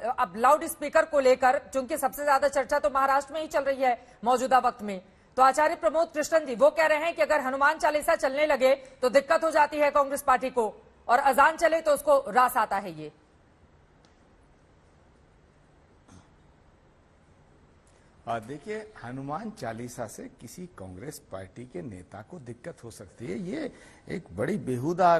अब loud speaker को लेकर, चूंकि सबसे ज्यादा चर्चा तो महाराष्ट्र में ही चल रही है मौजूदा वक्त में, तो आचार्य प्रमोद कृष्णन जी वो कह रहे हैं कि अगर हनुमान चालीसा चलने लगे तो दिक्कत हो जाती है कांग्रेस पार्टी को, और अजान चले तो उसको रास आता है। ये देखिए, हनुमान चालीसा से किसी कांग्रेस पार्टी के नेता को दिक्कत हो सकती है, ये एक बड़ी बेहुदा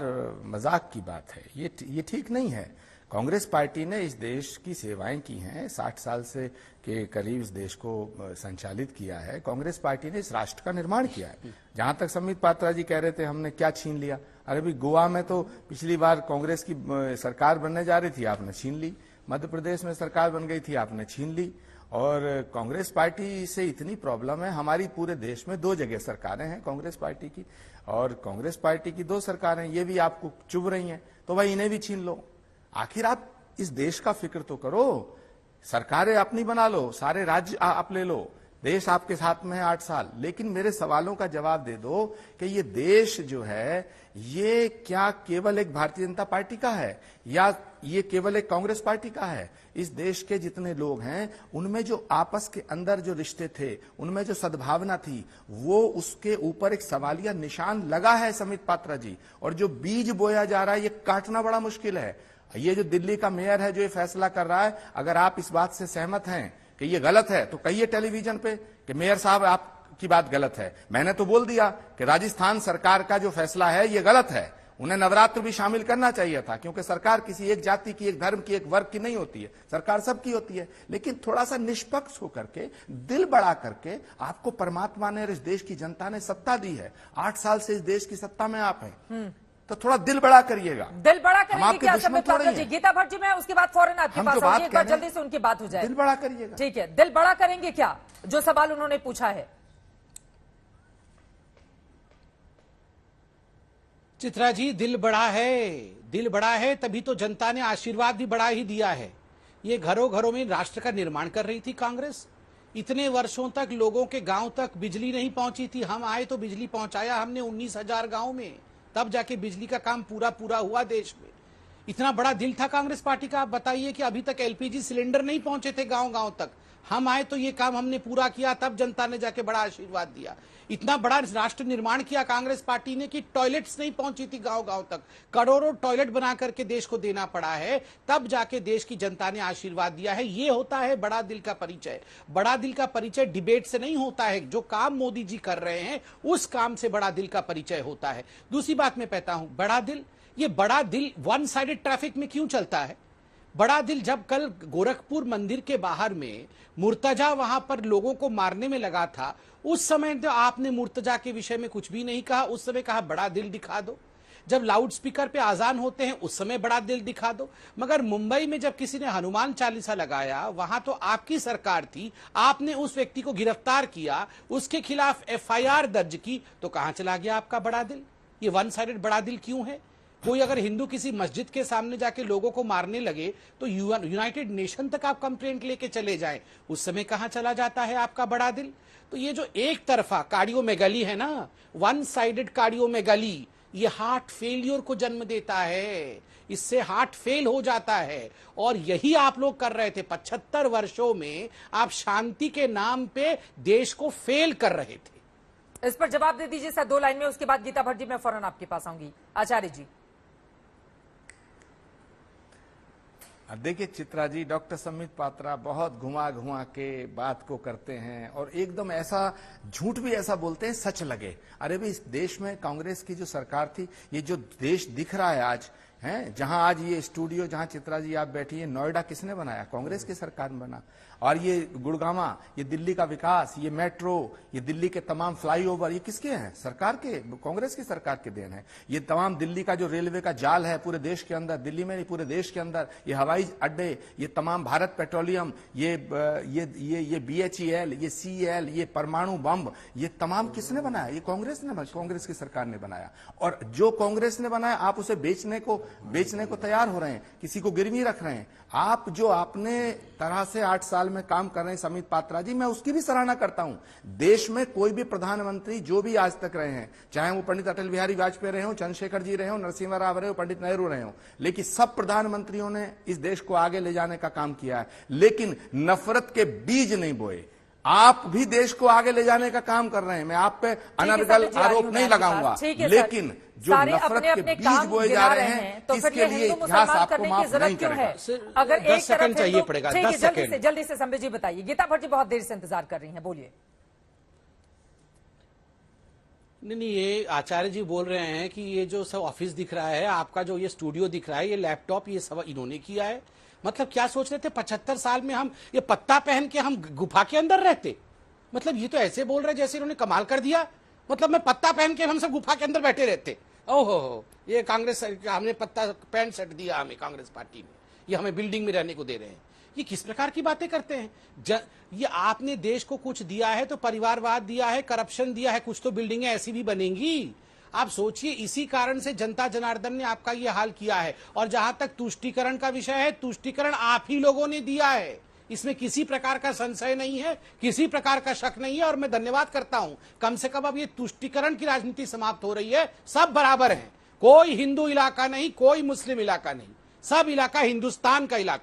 मजाक की बात है। ये ठीक नहीं है। कांग्रेस पार्टी ने इस देश की सेवाएं की हैं, 60 साल से के करीब इस देश को संचालित किया है। कांग्रेस पार्टी ने इस राष्ट्र का निर्माण किया है। जहां तक संबित पात्रा जी कह रहे थे हमने क्या छीन लिया, अरे भाई गोवा में तो पिछली बार कांग्रेस की सरकार बनने जा रही थी, आपने छीन ली। मध्य प्रदेश में सरकार बन गई थी, आपने छीन ली। और कांग्रेस पार्टी से इतनी प्रॉब्लम है, हमारी पूरे देश में 2 जगह सरकारें हैं कांग्रेस पार्टी की, और कांग्रेस पार्टी की 2 सरकारें ये भी आपको चुभ रही हैं, तो भाई इन्हें भी छीन लो। आखिर आप इस देश का फिक्र तो करो, सरकारें अपनी बना लो, सारे राज्य आप ले लो, देश आपके साथ में है 8 साल, लेकिन मेरे सवालों का जवाब दे दो कि ये देश जो है ये क्या केवल एक भारतीय जनता पार्टी का है या ये केवल एक कांग्रेस पार्टी का है? इस देश के जितने लोग हैं उनमें जो आपस के अंदर जो रिश्ते थे, उनमें जो सद्भावना थी, वो उसके ऊपर एक सवालिया निशान लगा है संबित पात्रा जी। और जो बीज बोया जा रहा है ये काटना बड़ा मुश्किल है। ये जो दिल्ली का मेयर है जो ये फैसला कर रहा है, अगर आप इस बात से सहमत हैं कि ये गलत है तो कहिए टेलीविजन पे कि मेयर साहब आपकी बात गलत है। मैंने तो बोल दिया कि राजस्थान सरकार का जो फैसला है ये गलत है, उन्हें नवरात्र भी शामिल करना चाहिए था, क्योंकि सरकार किसी एक जाति की, एक धर्म की, एक वर्ग की नहीं होती है, सरकार सबकी होती है। लेकिन थोड़ा सा निष्पक्ष होकर के, दिल बड़ा करके, आपको परमात्मा ने और इस देश की जनता ने सत्ता दी है, 8 साल से इस देश की सत्ता में आप हैं, तो थोड़ा दिल बड़ा करिएगा। दिल बड़ा करेंगे क्या संबित पात्रा जी? गीता भट्ट जी, मैं उसके बाद फौरन आपके पास आऊंगी, एक बार जल्दी से उनकी बात हो जाए। दिल बड़ा करिएगा। ठीक है, दिल बड़ा करेंगे क्या, जो सवाल उन्होंने पूछा है? चित्रा जी, दिल बड़ा है तभी तो जनता ने आशीर्वाद भी बढ़ा ही दिया है। ये घरों घरों में राष्ट्र का निर्माण कर रही थी कांग्रेस। इतने वर्षों तक लोगों के गांव तक बिजली नहीं पहुंची थी, हम आए तो बिजली पहुंचाया हमने 19,000 गांव में, तब जाके बिजली का काम पूरा हुआ देश में। इतना बड़ा दिल था कांग्रेस पार्टी का। आप बताइए कि अभी तक एलपीजी सिलेंडर नहीं पहुंचे थे गांव गांव तक, हम आए तो ये काम हमने पूरा किया, तब जनता ने जाके बड़ा आशीर्वाद दिया। इतना बड़ा राष्ट्र निर्माण किया कांग्रेस पार्टी ने कि टॉयलेट्स नहीं पहुंची थी गांव गांव तक, करोड़ों टॉयलेट बना करके देश को देना पड़ा है, तब जाके देश की जनता ने आशीर्वाद दिया है। ये होता है बड़ा दिल का परिचय। बड़ा दिल का परिचय डिबेट से नहीं होता है, जो काम मोदी जी कर रहे हैं उस काम से बड़ा दिल का परिचय होता है। दूसरी बात मैं कहता हूं, बड़ा दिल, ये बड़ा दिल वन साइडेड ट्रैफिक में क्यों चलता है? बड़ा दिल जब कल गोरखपुर मंदिर के बाहर में मुर्तजा वहां पर लोगों को मारने में लगा था, उस समय तो आपने मुर्तजा के विषय में कुछ भी नहीं कहा, उस समय कहा बड़ा दिल दिखा दो। जब लाउड स्पीकर पे आजान होते हैं उस समय बड़ा दिल दिखा दो। मगर मुंबई में जब किसी ने हनुमान चालीसा लगाया, वहां तो आपकी सरकार थी, आपने उस व्यक्ति को गिरफ्तार किया, उसके खिलाफ एफआईआर दर्ज की, तो कहां चला गया आपका बड़ा दिल? ये वन साइडेड बड़ा दिल क्यों है? कोई अगर हिंदू किसी मस्जिद के सामने जाके लोगों को मारने लगे तो यूनाइटेड नेशन तक आप कंप्लेंट लेके चले जाएं, उस समय कहां चला जाता है आपका बड़ा दिल? तो ये जो एक तरफा कार्डियोमेगाली है ना, वन साइडेड कार्डियोमेगाली, ये हार्ट फेलियर को जन्म देता है, इससे हार्ट फेल हो जाता है। और यही आप लोग कर रहे थे 75 वर्षों में, आप शांति के नाम पे देश को फेल कर रहे थे। इस पर जवाब दे दीजिए सर 2 लाइन में, उसके बाद गीता भट्ट जी मैं फौरन आपके पास आऊंगी। आचार्य जी। देखिए चित्रा जी, डॉक्टर संबित पात्रा बहुत घुमा घुमा के बात को करते हैं और एकदम ऐसा झूठ भी ऐसा बोलते हैं सच लगे। अरे भाई, इस देश में कांग्रेस की जो सरकार थी, ये जो देश दिख रहा है आज, हैं जहां आज ये स्टूडियो जहां चित्रा जी आप बैठी है, नोएडा किसने बनाया? कांग्रेस की सरकार में बना। और ये गुड़गामा, ये दिल्ली का विकास, ये मेट्रो, ये दिल्ली के तमाम फ्लाईओवर, ये किसके हैं? सरकार के, कांग्रेस की सरकार के देन है। ये तमाम दिल्ली का जो रेलवे का जाल है पूरे देश के अंदर, दिल्ली में नहीं पूरे देश के अंदर, ये हवाई अड्डे, ये तमाम भारत पेट्रोलियम, ये BHEL, ये CEL, ये परमाणु बम, ये तमाम किसने बनाया? ये कांग्रेस ने, कांग्रेस की सरकार ने बनाया। और जो कांग्रेस ने बनाया आप उसे बेचने को बेचने को तैयार हो रहे हैं, किसी को गिरवी रख रहे हैं। आप जो अपने तरह से 8 साल में काम कर रहे हैं समित पात्रा जी, मैं उसकी भी सराहना करता हूं। देश में कोई भी प्रधानमंत्री जो भी आज तक रहे हैं, चाहे वो पंडित अटल बिहारी वाजपेयी रहे हो, चंद्रशेखर जी रहे हो, नरसिम्हा राव रहे हो, पंडित नेहरू रहे हो, लेकिन सब प्रधानमंत्रियों ने इस देश को आगे ले जाने का काम किया है, लेकिन नफरत के बीज नहीं बोए। आप भी देश को आगे ले जाने का काम कर रहे हैं। मैं आप पे अनर्गल आरोप नहीं लगाऊंगा, लेकिन जो नफरत के बीज बोए जा रहे हैं, तो इसके लिए इतिहास आपको माफ नहीं करेगा। अगर एक 10 सेकंड चाहिए पड़ेगा, 10 सेकंड। जल्दी से संबित जी बताइए। गीता भट्ट जी बहुत देर से इंतजार कर रही हैं, बोलिए। नहीं, ये आचार्य जी बोल रहे हैं कि ये जो सब ऑफिस दिख रहा है, आपका जो ये स्टूडियो दिख रहा है, ये लैपटॉप, ये सब इन्होंने किया है। मतलब क्या सोच रहे थे 75 साल में हम ये पत्ता पहन के हम गुफा के अंदर रहते? मतलब ये तो ऐसे बोल रहे जैसे इन्होंने कमाल कर दिया। मतलब मैं पत्ता पहन के हम सब गुफा के अंदर बैठे रहते। ओहो, ये कांग्रेस, हमने पत्ता पैंट शर्ट दिया हमें कांग्रेस पार्टी ने, ये हमें बिल्डिंग में रहने को दे रहे हैं। ये किस प्रकार की बातें करते हैं? ये आपने देश को कुछ दिया है तो परिवारवाद दिया है, करप्शन दिया है, कुछ तो बिल्डिंगें ऐसी भी बनेंगी। आप सोचिए, इसी कारण से जनता जनार्दन ने आपका ये हाल किया है। और जहां तक तुष्टीकरण का विषय है, तुष्टीकरण आप ही लोगों ने दिया है, इसमें किसी प्रकार का संशय नहीं है, किसी प्रकार का शक नहीं है। और मैं धन्यवाद करता हूं, कम से कम अब ये तुष्टीकरण की राजनीति समाप्त हो रही है। सब बराबर हैं, कोई हिंदू इलाका नहीं, कोई मुस्लिम इलाका नहीं, सब इलाका हिंदुस्तान का इलाका।